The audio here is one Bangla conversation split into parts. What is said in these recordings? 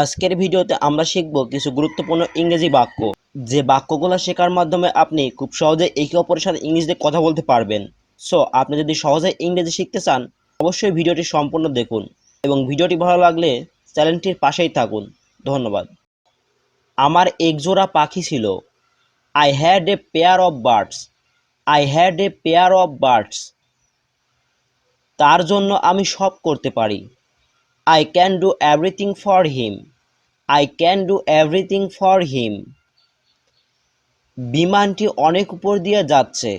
আজকের ভিডিওতে আমরা শিখব কিছু গুরুত্বপূর্ণ ইংরেজি বাক্য, যে বাক্যগুলো শেখার মাধ্যমে আপনি খুব সহজে একে অপরের সাথে ইংরেজিতে কথা বলতে পারবেন। সো আপনি যদি সহজে ইংরেজি শিখতে চান, অবশ্যই ভিডিওটি সম্পূর্ণ দেখুন এবং ভিডিওটি ভালো লাগলে চ্যানেলটির পাশেই থাকুন। ধন্যবাদ। আমার একজোড়া পাখি ছিল। I had a pair of birds. I had a pair of birds. তার জন্য আমি সব করতে পারি। I can do everything for him. I can do everything for him. বিমানটি অনেক উপর দিয়ে যাচ্ছে।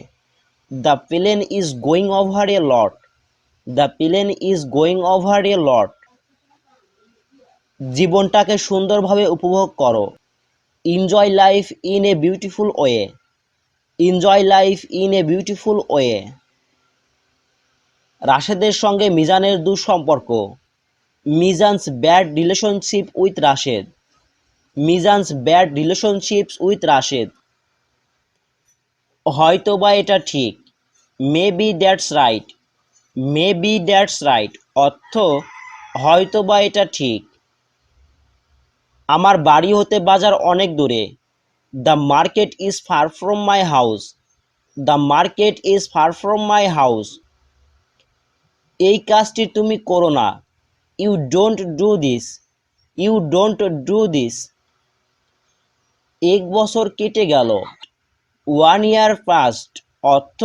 The plane is going over a lot. The plane is going over a lot. জীবনটাকে সুন্দরভাবে উপভোগ করো। Enjoy life in a beautiful way. Enjoy life in a beautiful way. রাশেদের সঙ্গে মিজানের দুঃসম্পর্ক। Mizan's bad relationship with Rashid. Mizan's bad relationships with Rashid. হয়তোবা এটা ঠিক। Maybe that's right. Maybe that's right অর্থ হয়তোবা এটা ঠিক। আমার বাড়ি হতে বাজার অনেক দূরে। The market is far from my house. The market is far from my house. এই কাজটি তুমি করো না। You don't do this. You don't do this. এক বছর কেটে গেল। 1 year passed অর্থ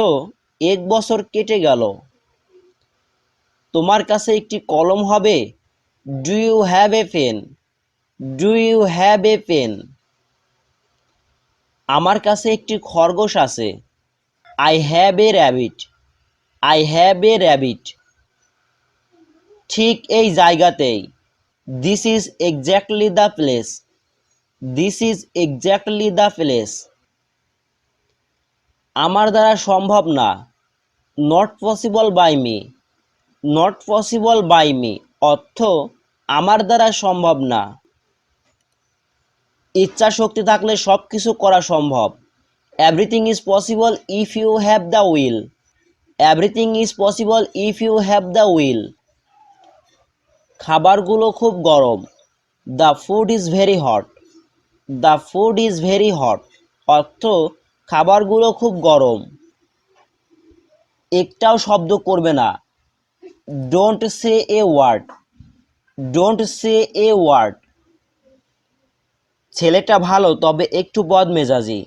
এক বছর কেটে গেল। তোমার কাছে একটি কলম হবে। Do you have a pen. Do you have a pen. আমার কাছে একটি খরগোশ আছে। I have a rabbit. I have a rabbit. ঠিক এই জায়গাতেই। This is exactly the place. This is exactly the place. আমার দ্বারা সম্ভব না। Not possible by me. Not possible by me অর্থ আমার দ্বারা সম্ভব না। ইচ্ছা শক্তি থাকলে সব কিছু করা সম্ভব। Everything is possible if you have the will. Everything is possible if you have the will. খাবারগুলো খুব গরম। The food is very hot. The food is very hot অর্থ খাবারগুলো খুব গরম। একটাও শব্দ করবে না। Don't say a word. Don't say a word. ছেলেটা ভালো তবে একটু বদমেজাজি।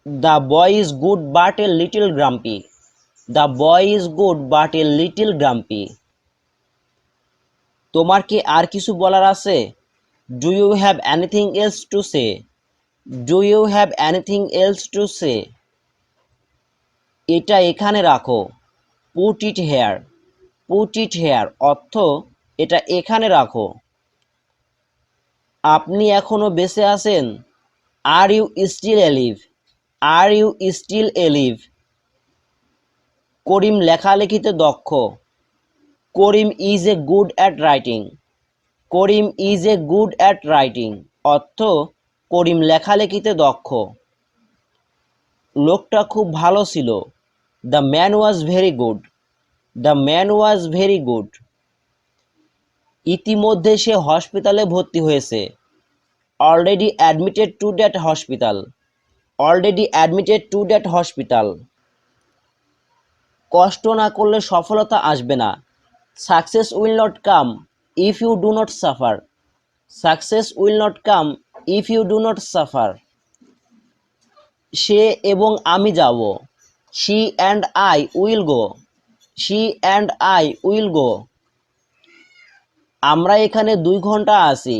The boy is good but a little grumpy. The boy is good but a little গ্রাম্পি। তোমার কি আর কিছু বলার আছে? Do you have anything else to say. Do you have anything else to say. এটা এখানে রাখো। Put it here. Put it here অর্থ এটা এখানে রাখো। আপনি এখনো বেঁচে আছেন। Are you still alive. Are you still alive. Karim লেখালেখিতে দক্ষ। Karim is a good at writing. Karim is a good at writing অর্থ করিম লেখালেখিতে দক্ষ। লোকটা খুব ভালো ছিল। The man was very good. The man was very good. ইতিমধ্যে সে হসপিটালে ভর্তি হয়েছে। Already admitted to that hospital. Already admitted to that hospital. কষ্ট না করলে সফলতা আসবে না। Success will not come if you do not suffer. Success will not come if you do not suffer. সে এবং আমি যাব। She and I will go. She and I will go. আমরা এখানে 2 ঘন্টা আছি।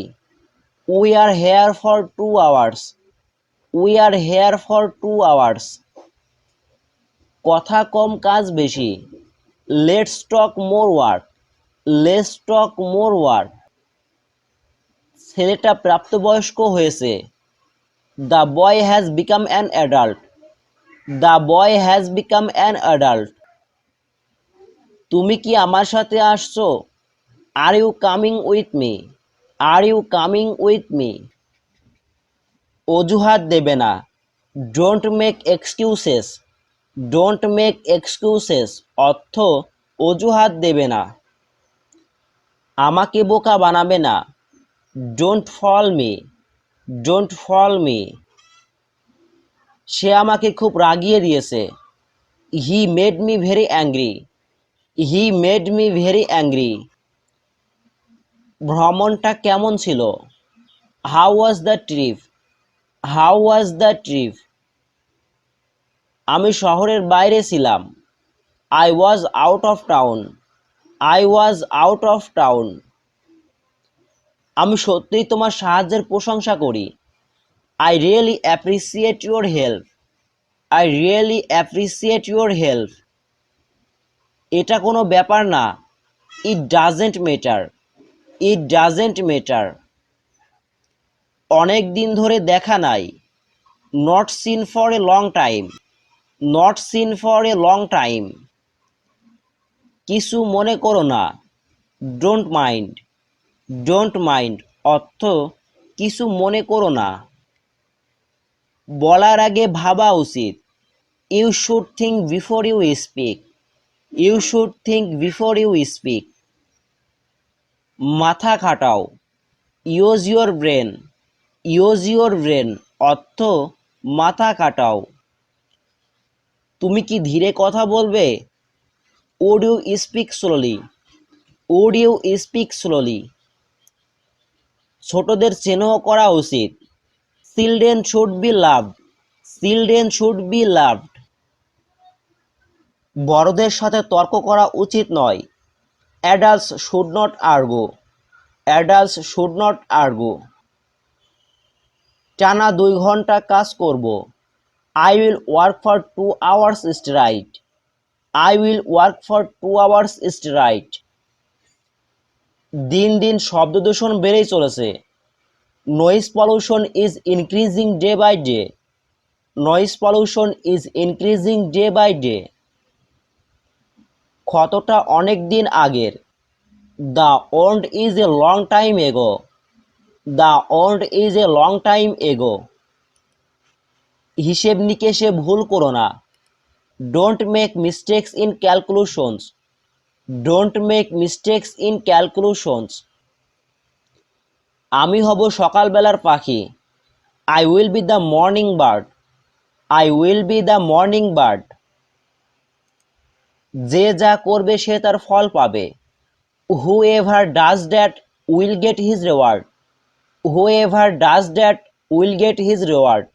We are here for 2 hours। We are here for 2 hours। কথা কম কাজ বেশি। Let's talk more work. Let's talk more work. ছেলেটা প্রাপ্তবয়স্ক হয়েছে। The boy has become an adult. The boy has become an adult. তুমি কি আমার সাথে আসছো? Are you coming with me. Are you coming with me. অজুহাত দেবে না। Don't make excuses. Don't make excuses অর্থ অজুহাত দেবে না। আমাকে বোকা বানাবে না। Don't fall me, don't fall me. সে আমাকে খুব রাগিয়ে দিয়েছে। He made me very angry, he made me very angry. ভ্রমণটা কেমন ছিল? How was the trip, how was the trip. আমি শহরের বাইরে ছিলাম। I was out of town, I was out of town. আমি সত্যিই তোমার সাহায্যের প্রশংসা করি। I really appreciate your help, I really appreciate your help. এটা কোনো ব্যাপার না। It doesn't matter, it doesn't matter. অনেক দিন ধরে দেখা নাই। Not seen for a long time, not seen for a long time. কিছু মনে করো না। ডোন্ট মাইন্ড, ডোন্ট মাইন্ড অর্থ কিছু মনে করো না। বলার আগে ভাবা উচিত। You should think before you speak, you should think before you speak. মাথা খাটাও। Use your brain, use your brain অর্থ মাথা খাটাও। তুমি কি ধীরে কথা বলবে? Would you speak slowly, would you speak slowly. ছোটদের স্নেহ করা উচিত। Children should be loved, children should be loved. বড়দের সাথে তর্ক করা উচিত নয়। Adults should not argue, adults should not argue. টানা 2 ঘন্টা কাজ করব। I will work for 2 hours straight, I will work for 2 hours straight. দিন দিন শব্দ দূষণ বেড়েই চলেছে। Noise pollution is increasing day by day, noise pollution is increasing day by day. ক্ষতটা অনেক দিন আগের। The wound is a long time ago, the wound is a long time ago. হিসেব নিকেশে ভুল করো না। Don't make mistakes in calculations, don't make mistakes in calculations. আমি হব সকালবেলার পাখি। I will be the morning bird, I will be the morning bird. যে যা করবে সে তার ফল পাবে। হু ever does that will get his reward, who ever does that will get his reward.